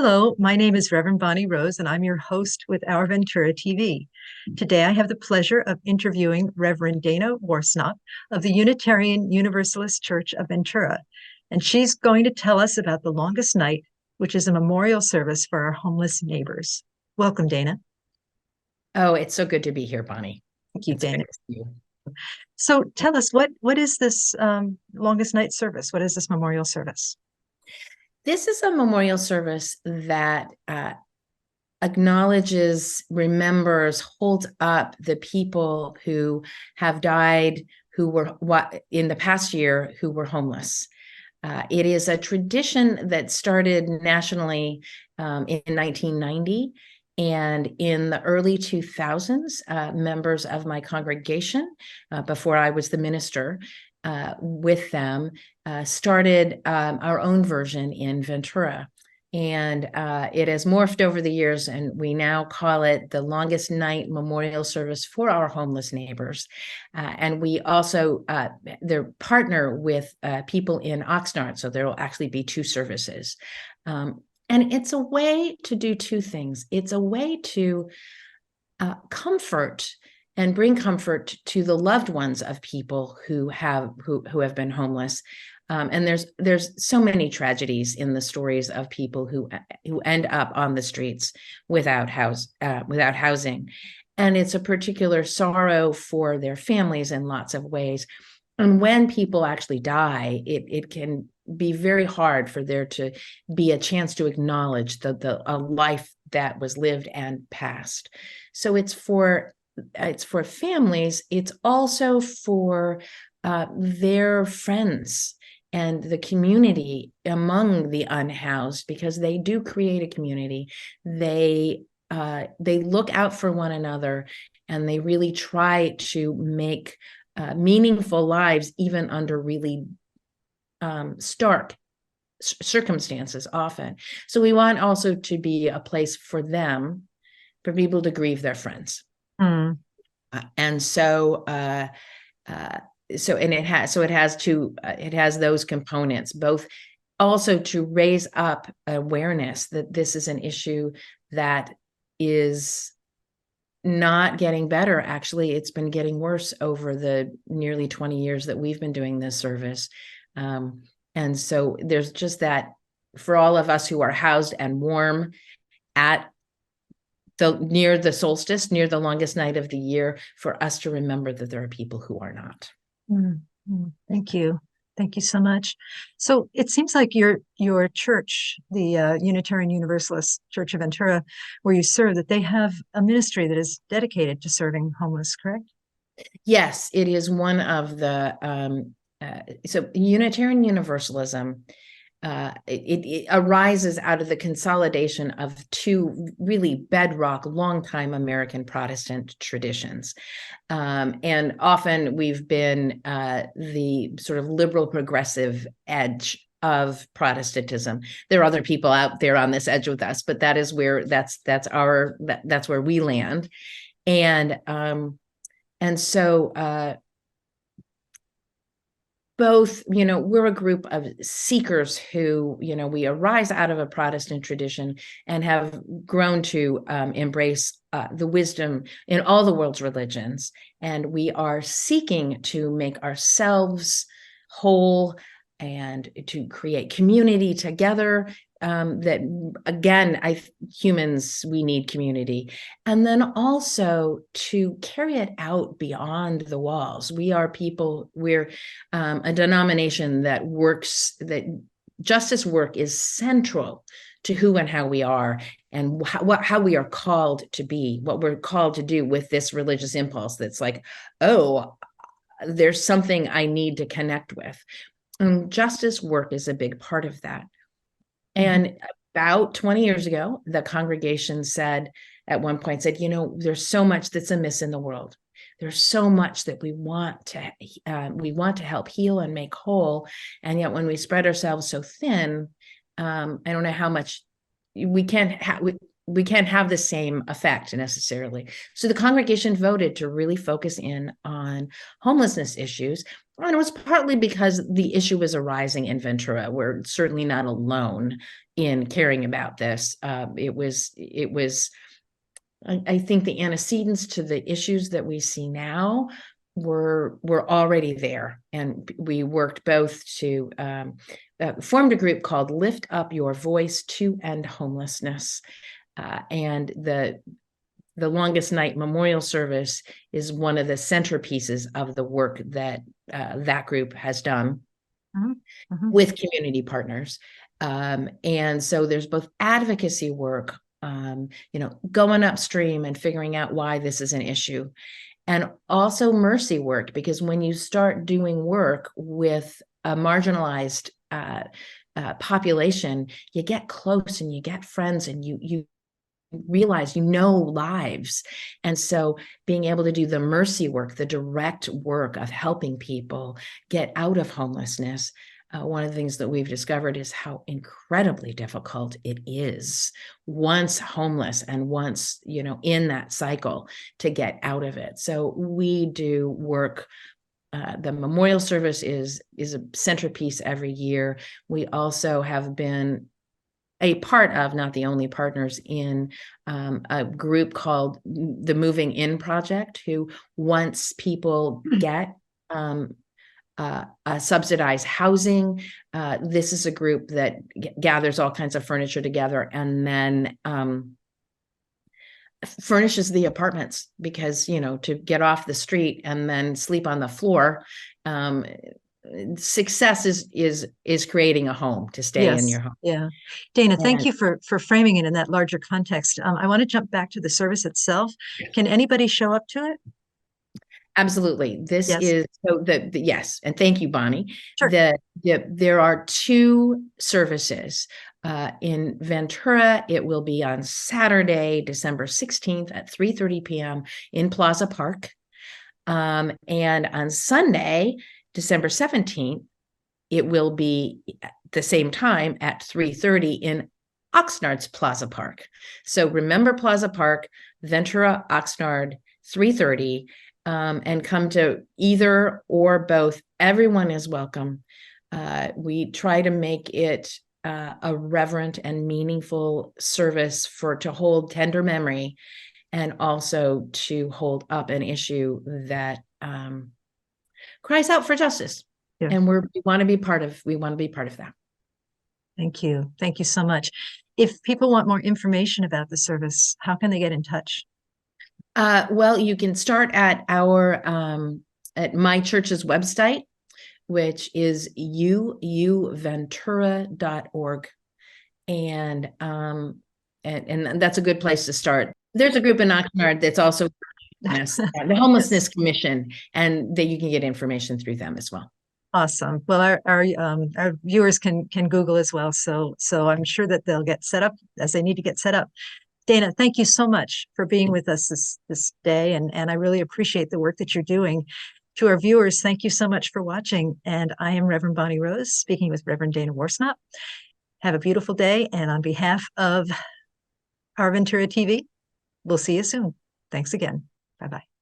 Hello, my name is Reverend Bonnie Rose, and I'm your host with Our Ventura TV. Today, I have the pleasure of interviewing Reverend Dana Worsnop of the Unitarian Universalist Church of Ventura, and she's going to tell us about the longest night, which is a memorial service for our homeless neighbors. Welcome, Dana. Oh, it's so good to be here, Bonnie. Thank you, It's great Dana. to see you. So tell us, what is this longest night service? What is this memorial service? This is a memorial service that acknowledges, remembers, holds up the people who have died, who were in the past year, who were homeless. It is a tradition that started nationally in 1990. And in the early 2000s, members of my congregation, before I was the minister, with them, started our own version in Ventura. And it has morphed over the years, and we now call it the longest night memorial service for our homeless neighbors. And we also, they're partner with people in Oxnard, so there will actually be two services. And it's a way to do two things. It's a way to comfort and bring comfort to the loved ones of people who have been homeless. And there's so many tragedies in the stories of people who end up on the streets without housing. And it's a particular sorrow for their families in lots of ways. And when people actually die, it can be very hard for there to be a chance to acknowledge a life that was lived and passed. So it's for families. It's also for their friends and the community among the unhoused, because they do create a community. They look out for one another, and they really try to make meaningful lives, even under really stark circumstances often. So we want also to be a place for them, for people to grieve their friends. Mm. And it has those components, both also to raise up awareness that this is an issue that is not getting better. Actually, it's been getting worse over the nearly 20 years that we've been doing this service. And so there's just that for all of us who are housed and warm at near the solstice, near the longest night of the year, for us to remember that there are people who are not. Mm-hmm. Thank you. Thank you so much. So it seems like your church, the Unitarian Universalist Church of Ventura, where you serve, that they have a ministry that is dedicated to serving homeless, correct? Yes, it is one of the so Unitarian Universalism. It arises out of the consolidation of two really bedrock, longtime American Protestant traditions. And often we've been the sort of liberal progressive edge of Protestantism. There are other people out there on this edge with us, but that's where we land. And so both, we're a group of seekers who, we arise out of a Protestant tradition and have grown to embrace the wisdom in all the world's religions. And we are seeking to make ourselves whole and to create community together. That again, humans, we need community. And then also to carry it out beyond the walls. We're a denomination that justice work is central to who and how we are, and how we are called to be, what we're called to do with this religious impulse that's like, oh, there's something I need to connect with. And justice work is a big part of that. And about 20 years ago, the congregation said, there's so much that's amiss in the world. There's so much that we want to help heal and make whole. And yet when we spread ourselves so thin, I don't know how much we we can't have the same effect necessarily. So the congregation voted to really focus in on homelessness issues. And it was partly because the issue was arising in Ventura. We're certainly not alone in caring about this. I think the antecedents to the issues that we see now were already there, and we worked both to formed a group called Lift Up Your Voice to End Homelessness, and the Longest Night Memorial Service is one of the centerpieces of the work that that group has done with community partners. And so there's both advocacy work, going upstream and figuring out why this is an issue, and also mercy work, because when you start doing work with a marginalized population, you get close and you get friends, and you realize lives. And so being able to do the mercy work, the direct work of helping people get out of homelessness, one of the things that we've discovered is how incredibly difficult it is once homeless and once, in that cycle, to get out of it. So we do work. The memorial service is a centerpiece every year. We also have been a part of, not the only partners in, a group called the Moving In Project, who once people get subsidized housing, this is a group that gathers all kinds of furniture together and then furnishes the apartments, because to get off the street and then sleep on the floor, success is creating a home to stay in your home. Yeah. Dana, thank you for framing it in that larger context. I want to jump back to the service itself. Can anybody show up to it? Absolutely. This is so yes. And thank you, Bonnie. Sure. There are two services. In Ventura, it will be on Saturday, December 16th at 3:30 p.m. in Plaza Park. And on Sunday, December 17th, it will be at the same time at 3:30 in Oxnard's Plaza Park. So remember Plaza Park, Ventura, Oxnard, 3:30, and come to either or both. Everyone is welcome. We try to make it a reverent and meaningful service to hold tender memory, and also to hold up an issue that cries out for justice. Yeah. And we want to be part of that. Thank you. Thank you so much. If people want more information about the service, how can they get in touch? Well, you can start at at my church's website, which is Unitarian.org. And that's a good place to start. There's a group in Oxnard that's also the Homelessness Commission, and that you can get information through them as well. Awesome. Well, our viewers can Google as well. So I'm sure that they'll get set up as they need to get set up. Dana, thank you so much for being with us this day, and I really appreciate the work that you're doing. To our viewers, thank you so much for watching. And I am Reverend Bonnie Rose, speaking with Reverend Dana Worsnop. Have a beautiful day, and on behalf of OurVentura TV, we'll see you soon. Thanks again. Bye-bye.